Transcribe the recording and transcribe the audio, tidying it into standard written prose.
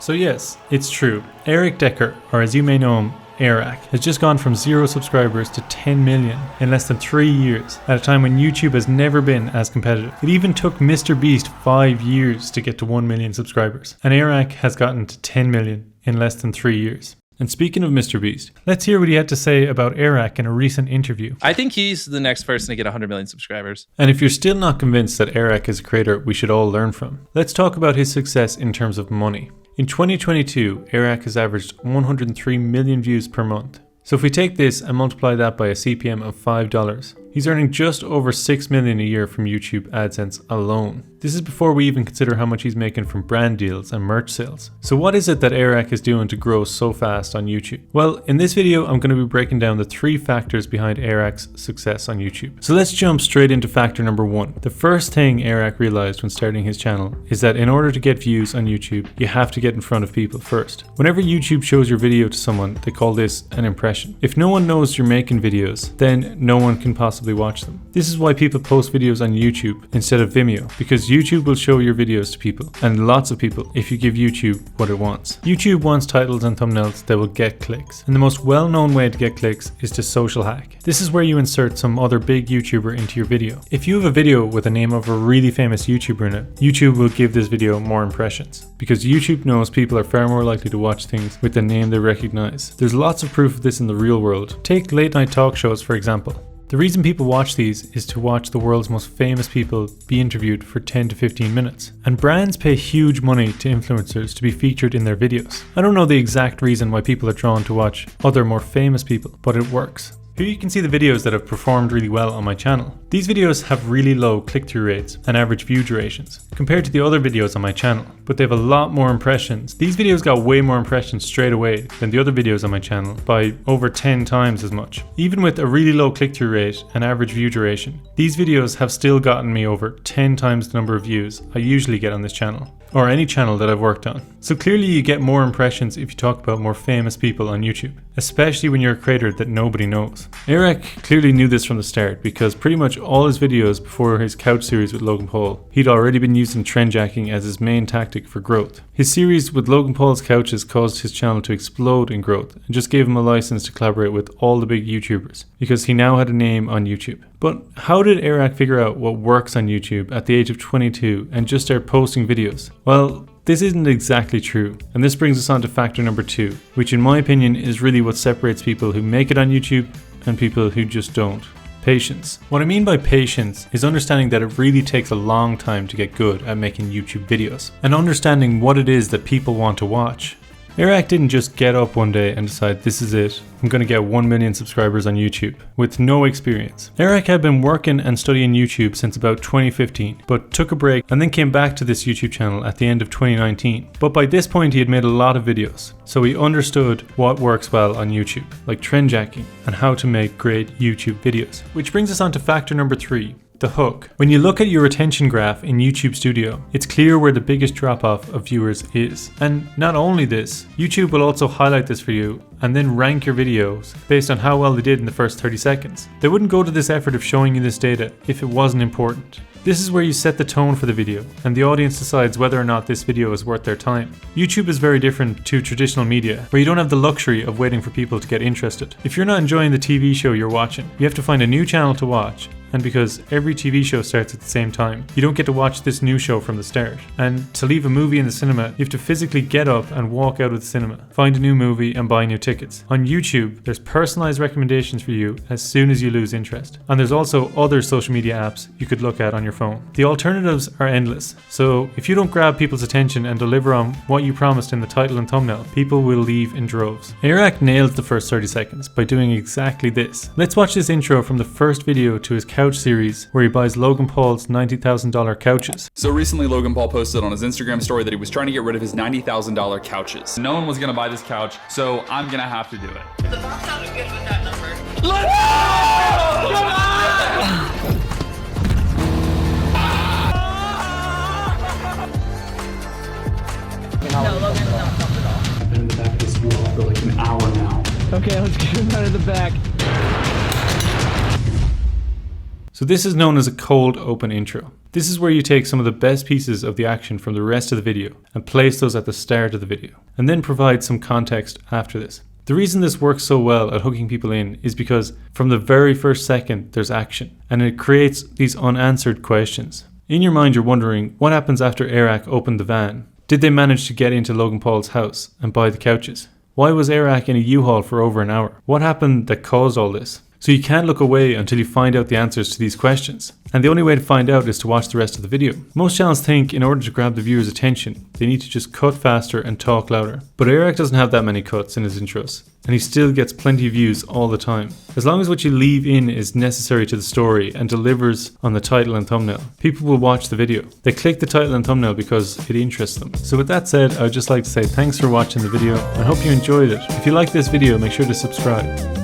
So yes, it's true. Eric Decker, or as you may know him, Airrack, has just gone from 0 subscribers to 10 million in less than 3 years, at a time when YouTube has never been as competitive. It even took Mr. Beast 5 years to get to 1 million subscribers, and Airrack has gotten to 10 million in less than 3 years. And speaking of Mr. Beast, let's hear what he had to say about Airrack in a recent interview. I think he's the next person to get 100 million subscribers. And if you're still not convinced that Airrack is a creator we should all learn from, let's talk about his success in terms of money. In 2022, Airrack has averaged 103 million views per month. So if we take this and multiply that by a CPM of $5, he's earning just over 6 million a year from YouTube AdSense alone. This is before we even consider how much he's making from brand deals and merch sales. So what is it that Airrack is doing to grow so fast on YouTube? Well, in this video, I'm going to be breaking down the 3 factors behind Airrack's success on YouTube. So let's jump straight into factor number 1. The first thing Airrack realized when starting his channel is that in order to get views on YouTube, you have to get in front of people first. Whenever YouTube shows your video to someone, they call this an impression. If no one knows you're making videos, then no one can possibly watch them. This is why people post videos on YouTube instead of Vimeo, because YouTube will show your videos to people, and lots of people, if you give YouTube what it wants. YouTube wants titles and thumbnails that will get clicks, and the most well-known way to get clicks is to social hack. This is where you insert some other big YouTuber into your video. If you have a video with the name of a really famous YouTuber in it, YouTube will give this video more impressions, because YouTube knows people are far more likely to watch things with the name they recognize. There's lots of proof of this in the real world. Take late night talk shows, for example. The reason people watch these is to watch the world's most famous people be interviewed for 10 to 15 minutes. And brands pay huge money to influencers to be featured in their videos. I don't know the exact reason why people are drawn to watch other more famous people, but it works. Here you can see the videos that have performed really well on my channel. These videos have really low click-through rates and average view durations compared to the other videos on my channel, but they have a lot more impressions. These videos got way more impressions straight away than the other videos on my channel, by over 10 times as much. Even with a really low click-through rate and average view duration, these videos have still gotten me over 10 times the number of views I usually get on this channel, or any channel that I've worked on. So clearly you get more impressions if you talk about more famous people on YouTube, especially when you're a creator that nobody knows. Airrack clearly knew this from the start, because pretty much all his videos before his couch series with Logan Paul, he'd already been using trendjacking as his main tactic for growth. His series with Logan Paul's couches caused his channel to explode in growth and just gave him a license to collaborate with all the big YouTubers, because he now had a name on YouTube. But how did Airrack figure out what works on YouTube at the age of 22 and just start posting videos? Well, this isn't exactly true, and this brings us on to factor number 2, which in my opinion is really what separates people who make it on YouTube and people who just don't. Patience. What I mean by patience is understanding that it really takes a long time to get good at making YouTube videos, and understanding what it is that people want to watch. Airrack didn't just get up one day and decide, this is it, I'm gonna get 1 million subscribers on YouTube, with no experience. Airrack had been working and studying YouTube since about 2015, but took a break and then came back to this YouTube channel at the end of 2019. But by this point he had made a lot of videos, so he understood what works well on YouTube, like trendjacking, and how to make great YouTube videos. Which brings us on to factor number 3. The hook. When you look at your retention graph in YouTube Studio, it's clear where the biggest drop-off of viewers is. And not only this, YouTube will also highlight this for you and then rank your videos based on how well they did in the first 30 seconds. They wouldn't go to this effort of showing you this data if it wasn't important. This is where you set the tone for the video, and the audience decides whether or not this video is worth their time. YouTube is very different to traditional media, where you don't have the luxury of waiting for people to get interested. If you're not enjoying the TV show you're watching, you have to find a new channel to watch, and because every TV show starts at the same time, you don't get to watch this new show from the start. And to leave a movie in the cinema, you have to physically get up and walk out of the cinema, find a new movie and buy new tickets. On YouTube, there's personalized recommendations for you as soon as you lose interest. And there's also other social media apps you could look at on your phone. The alternatives are endless, so if you don't grab people's attention and deliver on what you promised in the title and thumbnail, people will leave in droves. Airrack nailed the first 30 seconds by doing exactly this. Let's watch this intro from the first video to his couch series where he buys Logan Paul's $90,000 couches. So recently Logan Paul posted on his Instagram story that he was trying to get rid of his $90,000 couches. No one was gonna buy this couch, so I'm gonna have to do it. The box sounded good with that number. Let's No, Logan's not comfortable at all. I've been in the back of this wall for like an hour now. Okay, let's get him out of the back. So this is known as a cold open intro. This is where you take some of the best pieces of the action from the rest of the video and place those at the start of the video, and then provide some context after this. The reason this works so well at hooking people in is because from the very first second there's action, and it creates these unanswered questions. In your mind you're wondering, what happens after Airrack opened the van? Did they manage to get into Logan Paul's house and buy the couches? Why was Airrack in a U-Haul for over an hour? What happened that caused all this? So you can't look away until you find out the answers to these questions. And the only way to find out is to watch the rest of the video. Most channels think in order to grab the viewer's attention, they need to just cut faster and talk louder. But Airrack doesn't have that many cuts in his intros, and he still gets plenty of views all the time. As long as what you leave in is necessary to the story and delivers on the title and thumbnail, people will watch the video. They click the title and thumbnail because it interests them. So with that said, I would just like to say thanks for watching the video and hope you enjoyed it. If you like this video, make sure to subscribe.